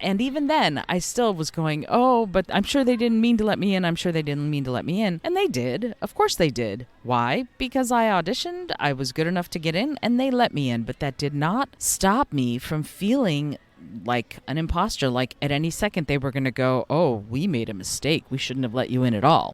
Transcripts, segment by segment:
And even then, I still was going, oh, but I'm sure they didn't mean to let me in. I'm sure they didn't mean to let me in. And they did. Of course they did. Why? Because I auditioned, I was good enough to get in, and they let me in. But that did not stop me from feeling like an imposter. Like at any second, they were going to go, oh, we made a mistake. We shouldn't have let you in at all.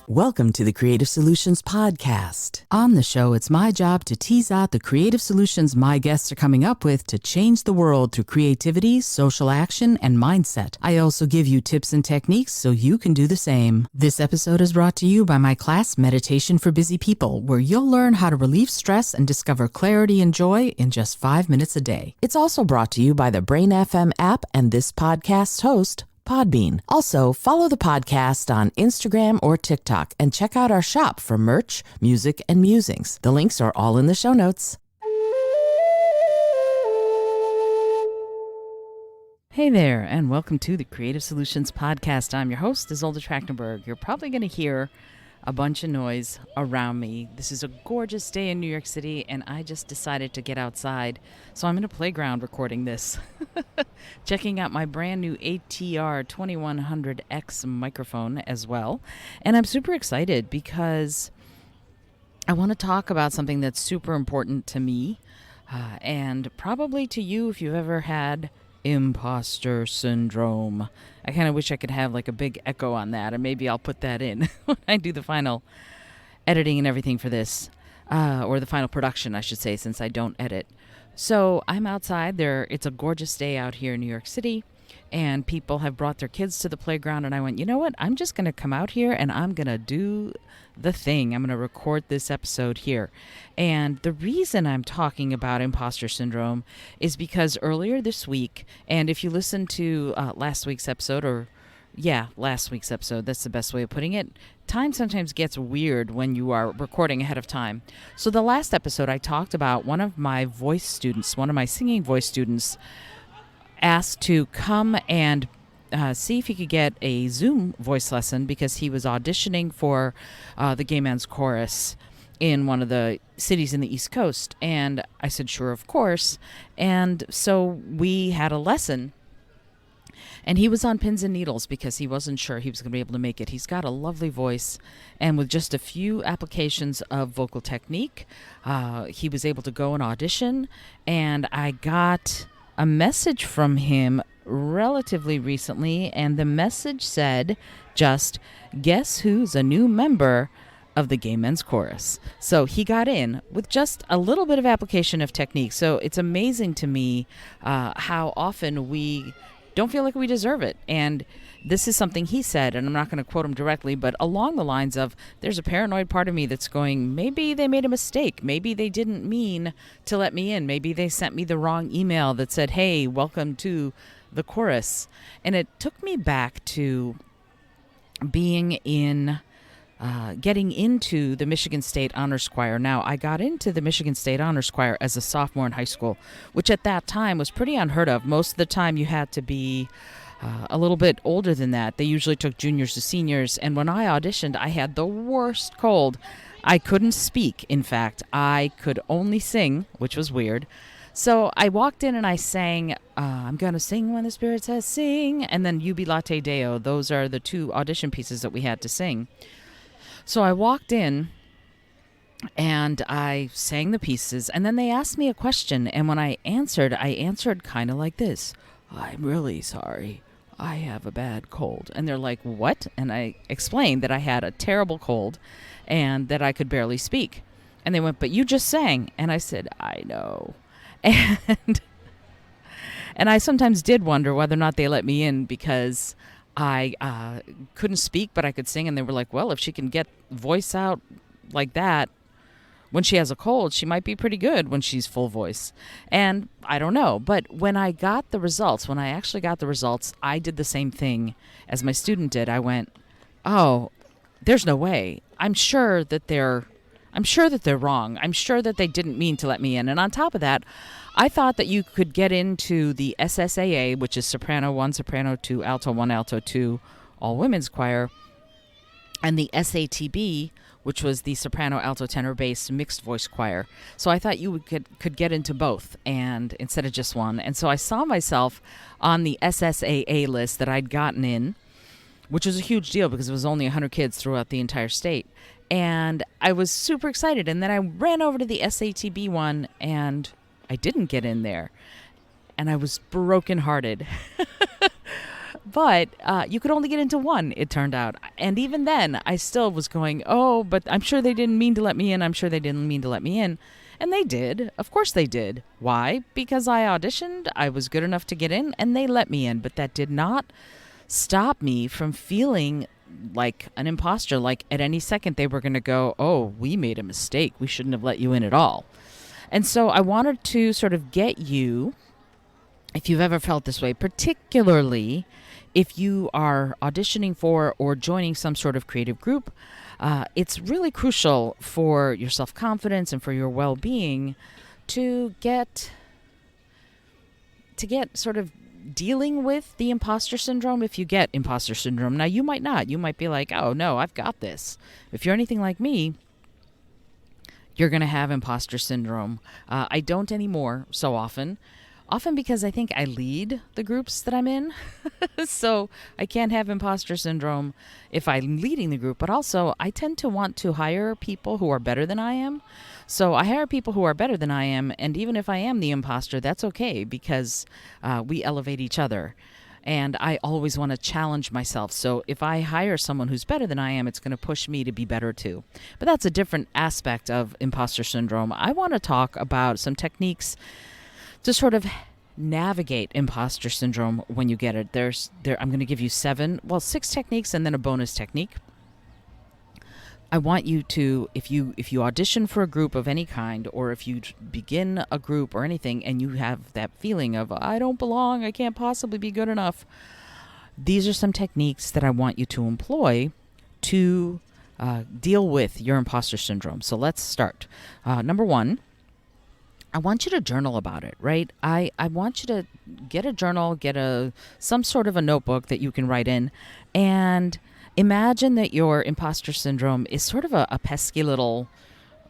Welcome to the Creative Solutions Podcast. On the show, it's my job to tease out the creative solutions my guests are coming up with to change the world through creativity, social action, and mindset. I also give you tips and techniques so you can do the same. This episode is brought to you by my class, Meditation for Busy People, where you'll learn how to relieve stress and discover clarity and joy in just 5 minutes a day. It's also brought to you by the Brain FM app and this podcast's host, Podbean. Also, follow the podcast on Instagram or TikTok and check out our shop for merch, music, and musings. The links are all in the show notes. Hey there, and welcome to the Creative Solutions Podcast. I'm your host, Izolda Trachtenberg. You're probably going to hear a bunch of noise around me. This is a gorgeous day in New York City, and I just decided to get outside. So I'm in a playground recording this, checking out my brand new ATR 2100X microphone as well. And I'm super excited because I want to talk about something that's super important to me and probably to you if you've ever had Imposter Syndrome. I kind of wish I could have like a big echo on that, and maybe I'll put that in when I do the final editing and everything for this, or the final production, I should say, since I don't edit. So I'm outside there. It's a gorgeous day out here in New York City, and people have brought their kids to the playground, and I went, you know what? I'm just going to come out here and I'm going to do the thing. I'm going to record this episode here. And the reason I'm talking about imposter syndrome is because earlier this week, and if you listen to last week's episode, that's the best way of putting it, time sometimes gets weird when you are recording ahead of time. So the last episode I talked about one of my singing voice students asked to come and see if he could get a Zoom voice lesson because he was auditioning for the Gay Men's Chorus in one of the cities in the East Coast. And I said, sure, of course. And so we had a lesson. And he was on pins and needles because he wasn't sure he was going to be able to make it. He's got a lovely voice. And with just a few applications of vocal technique, he was able to go and audition. And I got a message from him relatively recently, and the message said, just, guess who's a new member of the Gay Men's Chorus? So he got in with just a little bit of application of technique. So it's amazing to me how often we don't feel like we deserve it. And this is something he said, and I'm not going to quote him directly, but along the lines of, there's a paranoid part of me that's going, maybe they made a mistake. Maybe they didn't mean to let me in. Maybe they sent me the wrong email that said, hey, welcome to the chorus. And it took me back to being getting into the Michigan State Honors Choir. Now, I got into the Michigan State Honors Choir as a sophomore in high school, which at that time was pretty unheard of. Most of the time you had to be a little bit older than that. They usually took juniors to seniors. And when I auditioned, I had the worst cold. I couldn't speak. In fact, I could only sing, which was weird. So I walked in and I sang, I'm going to sing when the Spirit says sing, and then Jubilate Deo. Those are the two audition pieces that we had to sing. So I walked in and I sang the pieces, and then they asked me a question. And when I answered kind of like this: I'm really sorry. I have a bad cold. And they're like, what? And I explained that I had a terrible cold and that I could barely speak. And they went, but you just sang. And I said, I know. And I sometimes did wonder whether or not they let me in because I couldn't speak, but I could sing. And they were like, well, if she can get voice out like that when she has a cold, she might be pretty good when she's full voice. And I don't know. But when I got the results, when I actually got the results, I did the same thing as my student did. I went, oh, there's no way. I'm sure that they're wrong. I'm sure that they didn't mean to let me in. And on top of that, I thought that you could get into the SSAA, which is soprano 1, soprano 2, alto 1, alto 2, all women's choir, and the SATB, which was the soprano, alto, tenor, bass mixed voice choir. So I thought you could get into both, and instead of just one. And so I saw myself on the SSAA list that I'd gotten in, which was a huge deal because it was only 100 kids throughout the entire state. And I was super excited. And then I ran over to the SATB one, and I didn't get in there. And I was brokenhearted. But you could only get into one, it turned out. And even then, I still was going, oh, but I'm sure they didn't mean to let me in. I'm sure they didn't mean to let me in. And they did. Of course they did. Why? Because I auditioned, I was good enough to get in, and they let me in. But that did not stop me from feeling like an imposter. Like at any second, they were going to go, oh, we made a mistake. We shouldn't have let you in at all. And so I wanted to sort of get you, if you've ever felt this way, particularly if you are auditioning for or joining some sort of creative group, it's really crucial for your self-confidence and for your well-being to get sort of dealing with the imposter syndrome if you get imposter syndrome. Now, you might not. You might be like, oh, no, I've got this. If you're anything like me, you're going to have imposter syndrome. I don't anymore so often because I think I lead the groups that I'm in. So I can't have imposter syndrome if I'm leading the group, but also I tend to want to hire people who are better than I am. So I hire people who are better than I am, and even if I am the imposter, that's okay because we elevate each other. And I always want to challenge myself. So if I hire someone who's better than I am, it's going to push me to be better too. But that's a different aspect of imposter syndrome. I want to talk about some techniques to sort of navigate imposter syndrome when you get it. I'm going to give you 6 techniques and then a bonus technique. I want you to, if you audition for a group of any kind, or if you begin a group or anything and you have that feeling of, I don't belong, I can't possibly be good enough, these are some techniques that I want you to employ to deal with your imposter syndrome. So let's start. Number 1, I want you to journal about it, right? I want you to get a journal, get some sort of a notebook that you can write in, and imagine that your imposter syndrome is sort of a pesky little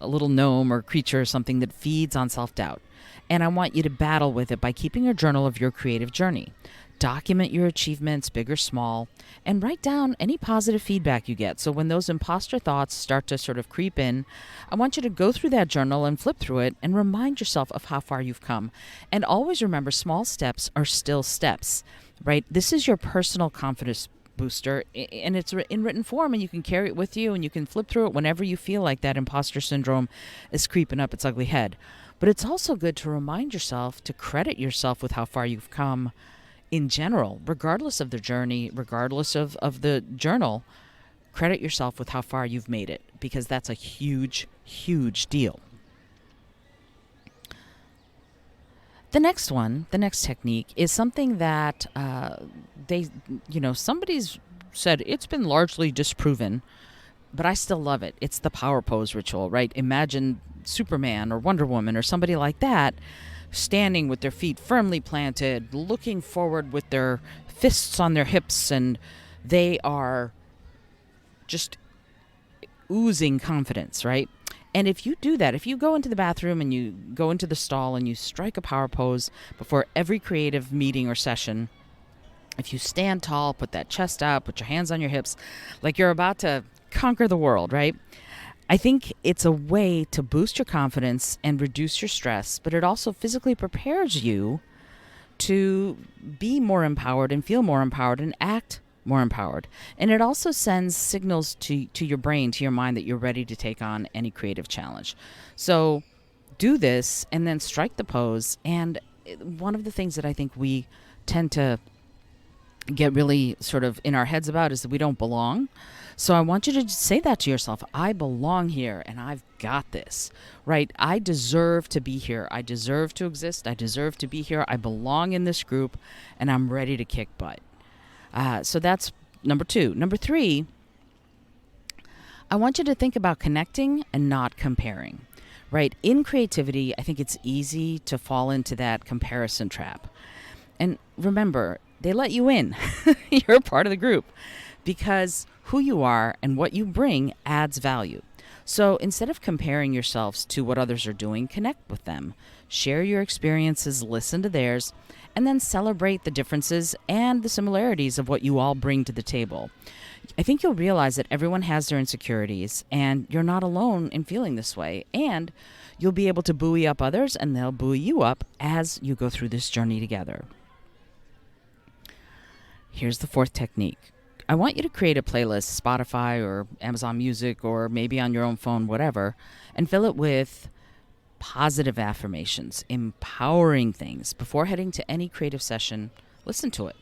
gnome or creature or something that feeds on self-doubt. And I want you to battle with it by keeping a journal of your creative journey. Document your achievements, big or small, and write down any positive feedback you get. So when those imposter thoughts start to sort of creep in, I want you to go through that journal and flip through it and remind yourself of how far you've come. And always remember, small steps are still steps, right? This is your personal confidence booster, and it's in written form, and you can carry it with you, and you can flip through it whenever you feel like that imposter syndrome is creeping up its ugly head. But it's also good to remind yourself to credit yourself with how far you've come in general, regardless of the journey, regardless of the journal. Credit yourself with how far you've made it, because that's a huge, huge deal. The next technique is something that somebody's said it's been largely disproven, but I still love it. It's the power pose ritual, right? Imagine Superman or Wonder Woman or somebody like that standing with their feet firmly planted, looking forward with their fists on their hips, and they are just oozing confidence, right? And if you do that, if you go into the bathroom and you go into the stall and you strike a power pose before every creative meeting or session, if you stand tall, put that chest out, put your hands on your hips, like you're about to conquer the world, right? I think it's a way to boost your confidence and reduce your stress, but it also physically prepares you to be more empowered and feel more empowered and act more empowered. And it also sends signals to your brain, to your mind, that you're ready to take on any creative challenge. So do this and then strike the pose. And one of the things that I think we tend to get really sort of in our heads about is that we don't belong. So I want you to say that to yourself. I belong here and I've got this, right? I deserve to be here. I deserve to exist. I deserve to be here. I belong in this group and I'm ready to kick butt. So that's number 2. Number 3, I want you to think about connecting and not comparing, right? In creativity, I think it's easy to fall into that comparison trap. And remember, they let you in. You're part of the group because who you are and what you bring adds value. So instead of comparing yourselves to what others are doing, connect with them. Share your experiences, listen to theirs, and then celebrate the differences and the similarities of what you all bring to the table. I think you'll realize that everyone has their insecurities, and you're not alone in feeling this way. And you'll be able to buoy up others, and they'll buoy you up as you go through this journey together. Here's the fourth technique. I want you to create a playlist, Spotify or Amazon Music, or maybe on your own phone, whatever, and fill it with positive affirmations, empowering things. Before heading to any creative session, listen to it.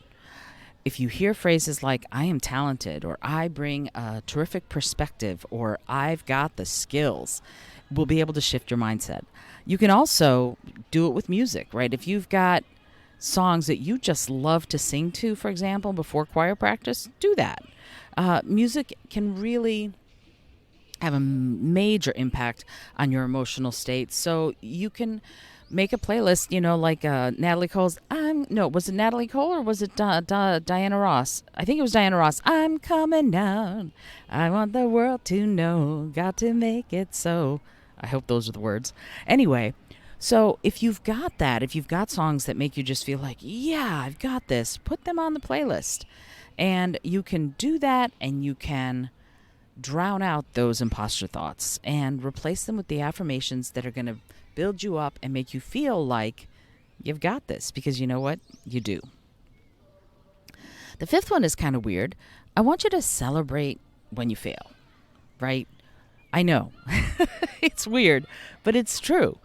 If you hear phrases like, I am talented, or I bring a terrific perspective, or I've got the skills, we'll be able to shift your mindset. You can also do it with music, right? If you've got songs that you just love to sing to, for example, before choir practice, do that. Music can really have a major impact on your emotional state. So you can make a playlist, like Natalie Cole's, was it Natalie Cole or was it Diana Ross? I think it was Diana Ross. I'm coming down. I want the world to know. Got to make it so. I hope those are the words. Anyway, so if you've got songs that make you just feel like, yeah, I've got this, put them on the playlist. And you can do that, and you can drown out those imposter thoughts and replace them with the affirmations that are going to build you up and make you feel like you've got this, because you know what? You do. The fifth one is kind of weird. I want you to celebrate when you fail, right? I know. It's weird, but it's true.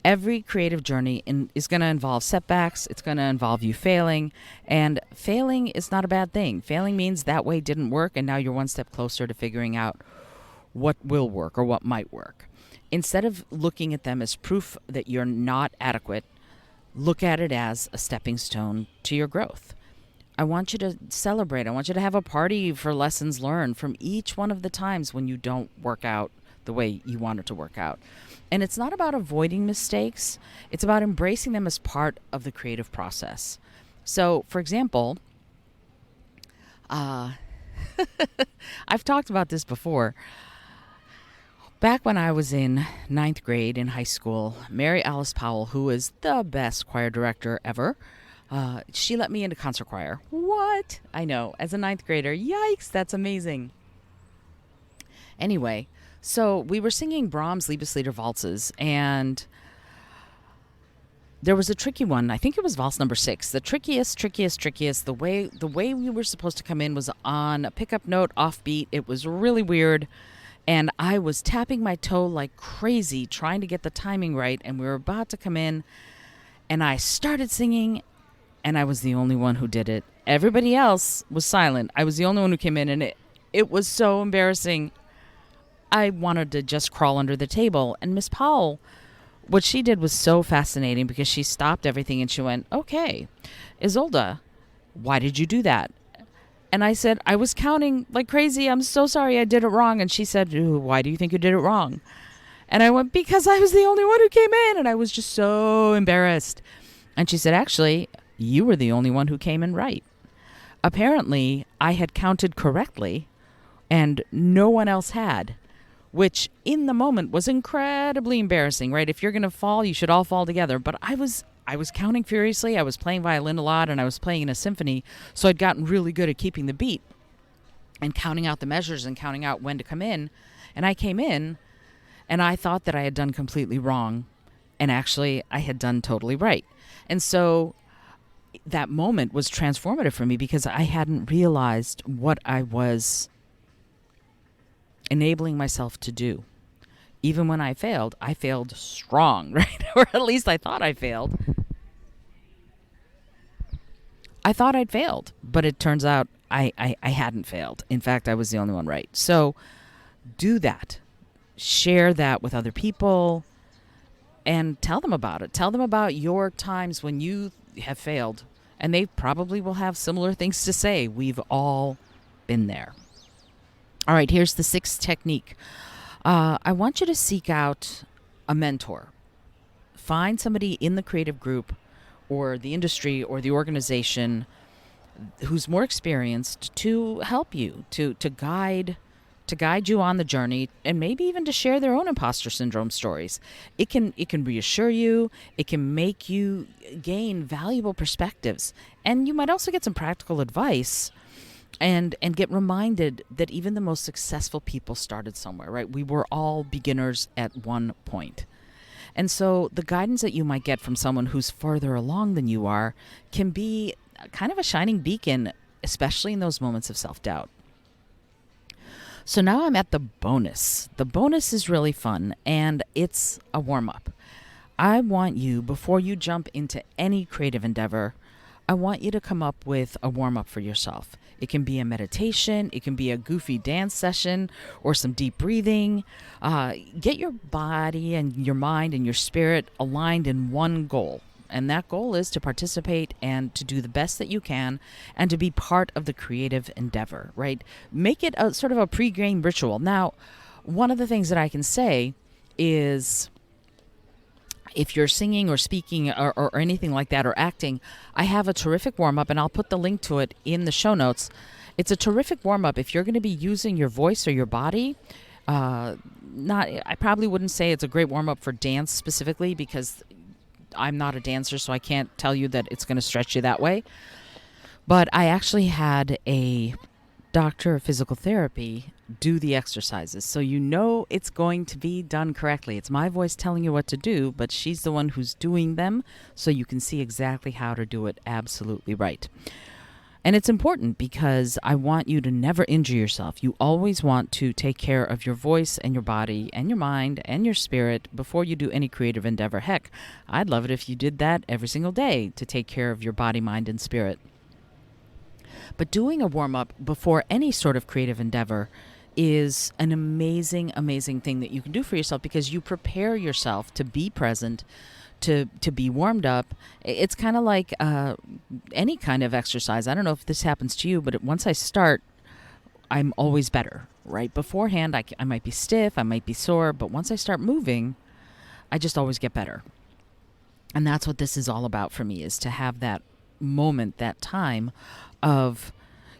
Every creative journey is going to involve setbacks. It's going to involve you failing. And failing is not a bad thing. Failing means that way didn't work, and now you're one step closer to figuring out what will work or what might work. Instead of looking at them as proof that you're not adequate, look at it as a stepping stone to your growth. I want you to celebrate. I want you to have a party for lessons learned from each one of the times when you don't work out the way you want it to work out. And it's not about avoiding mistakes. It's about embracing them as part of the creative process. So, for example, I've talked about this before. Back when I was in 9th grade in high school, Mary Alice Powell, who is the best choir director ever, she let me into concert choir. What? I know, as a 9th grader. Yikes, that's amazing. Anyway, so we were singing Brahms' Liebeslieder valses, and there was a tricky one. I think it was valse number 6. The trickiest. The way we were supposed to come in was on a pickup note, offbeat. It was really weird. And I was tapping my toe like crazy, trying to get the timing right. And we were about to come in, and I started singing, and I was the only one who did it. Everybody else was silent. I was the only one who came in, and it was so embarrassing. I wanted to just crawl under the table. And Miss Powell, what she did was so fascinating, because she stopped everything and she went, okay, Izolda, why did you do that? And I said, I was counting like crazy. I'm so sorry, I did it wrong. And she said, why do you think you did it wrong? And I went, because I was the only one who came in, and I was just so embarrassed. And she said, actually, you were the only one who came in right. Apparently, I had counted correctly, and no one else had, which in the moment was incredibly embarrassing, right? If you're going to fall, you should all fall together. But I was counting furiously. I was playing violin a lot, and I was playing in a symphony, so I'd gotten really good at keeping the beat and counting out the measures and counting out when to come in. And I came in, and I thought that I had done completely wrong, and actually I had done totally right. And so that moment was transformative for me, because I hadn't realized what I was enabling myself to do. Even when I failed strong, right? Or at least I thought I failed. I thought I'd failed, but it turns out I hadn't failed. In fact, I was the only one right. So do that. Share that with other people and tell them about it. Tell them about your times when you have failed, and they probably will have similar things to say. We've all been there. All right, here's the 6th technique. I want you to seek out a mentor. Find somebody in the creative group or the industry or the organization who's more experienced to help you, to guide to guide you on the journey, and maybe even to share their own imposter syndrome stories. It can reassure you, it can make you gain valuable perspectives, and you might also get some practical advice and get reminded that even the most successful people started somewhere, right? We were all beginners at one point. And so the guidance that you might get from someone who's further along than you are can be kind of a shining beacon, especially in those moments of self-doubt. So now I'm at the bonus. The bonus is really fun, and it's a warm-up. I want you, before you jump into any creative endeavor, I want you to come up with a warm-up for yourself. It can be a meditation, it can be a goofy dance session, or some deep breathing. Get your body and your mind and your spirit aligned in one goal. And that goal is to participate and to do the best that you can and to be part of the creative endeavor, right? Make it a sort of a pre-game ritual. Now, one of the things that I can say is, if you're singing or speaking or anything like that, or acting, I have a terrific warm-up, and I'll put the link to it in the show notes. It's a terrific warm-up if you're going to be using your voice or your body. I probably wouldn't say it's a great warm-up for dance specifically, because I'm not a dancer, so I can't tell you that it's going to stretch you that way. But I actually had a doctor of physical therapy do the exercises, so you know it's going to be done correctly. It's my voice telling you what to do, but she's the one who's doing them, so you can see exactly how to do it absolutely right. And it's important because I want you to never injure yourself. You always want to take care of your voice and your body and your mind and your spirit before you do any creative endeavor. Heck, I'd love it if you did that every single day, to take care of your body, mind, and spirit. But doing a warm-up before any sort of creative endeavor is an amazing, amazing thing that you can do for yourself, because you prepare yourself to be present, to be warmed up. It's kind of like any kind of exercise. I don't know if this happens to you, but once I start, I'm always better, right? Beforehand, I might be stiff, I might be sore, but once I start moving, I just always get better. And that's what this is all about for me, is to have that moment, that time of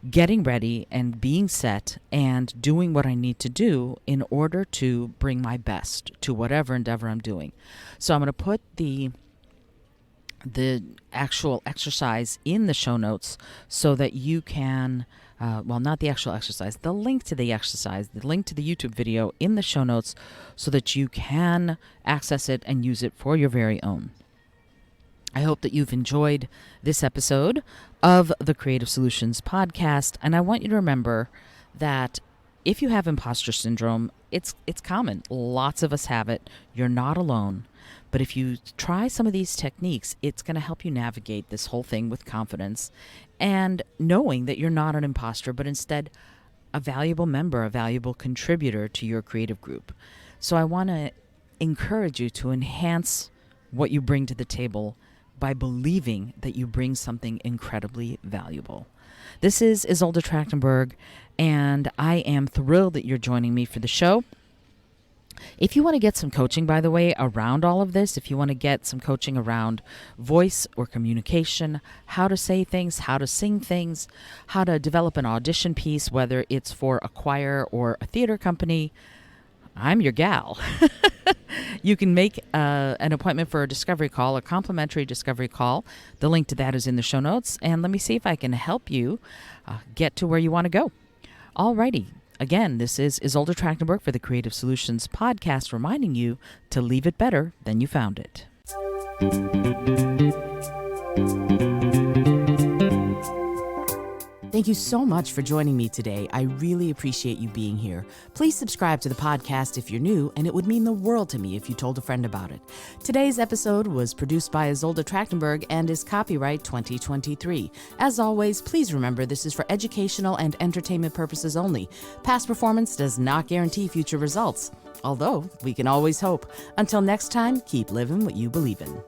getting ready and being set and doing what I need to do in order to bring my best to whatever endeavor I'm doing. So I'm going to put the actual exercise in the show notes so that you can, not the actual exercise, the link to the exercise, the link to the YouTube video in the show notes so that you can access it and use it for your very own. I hope that you've enjoyed this episode of the Creative Solutions Podcast, and I want you to remember that if you have imposter syndrome, it's common. Lots of us have it. You're not alone. But if you try some of these techniques, it's going to help you navigate this whole thing with confidence and knowing that you're not an imposter, but instead a valuable member, a valuable contributor to your creative group. So I want to encourage you to enhance what you bring to the table by believing that you bring something incredibly valuable. This is Izolda Trachtenberg, and I am thrilled that you're joining me for the show. If you want to get some coaching, by the way, around all of this, if you want to get some coaching around voice or communication, how to say things, how to sing things, how to develop an audition piece, whether it's for a choir or a theater company, I'm your gal. You can make an appointment for a discovery call, a complimentary discovery call. The link to that is in the show notes. And let me see if I can help you get to where you want to go. Alrighty. Again, this is Izolda Trachtenberg for the Creative Solutions Podcast, reminding you to leave it better than you found it. Thank you so much for joining me today. I really appreciate you being here. Please subscribe to the podcast if you're new, and it would mean the world to me if you told a friend about it. Today's episode was produced by Izolda Trachtenberg and is copyright 2023. As always, please remember this is for educational and entertainment purposes only. Past performance does not guarantee future results, although we can always hope. Until next time, keep living what you believe in.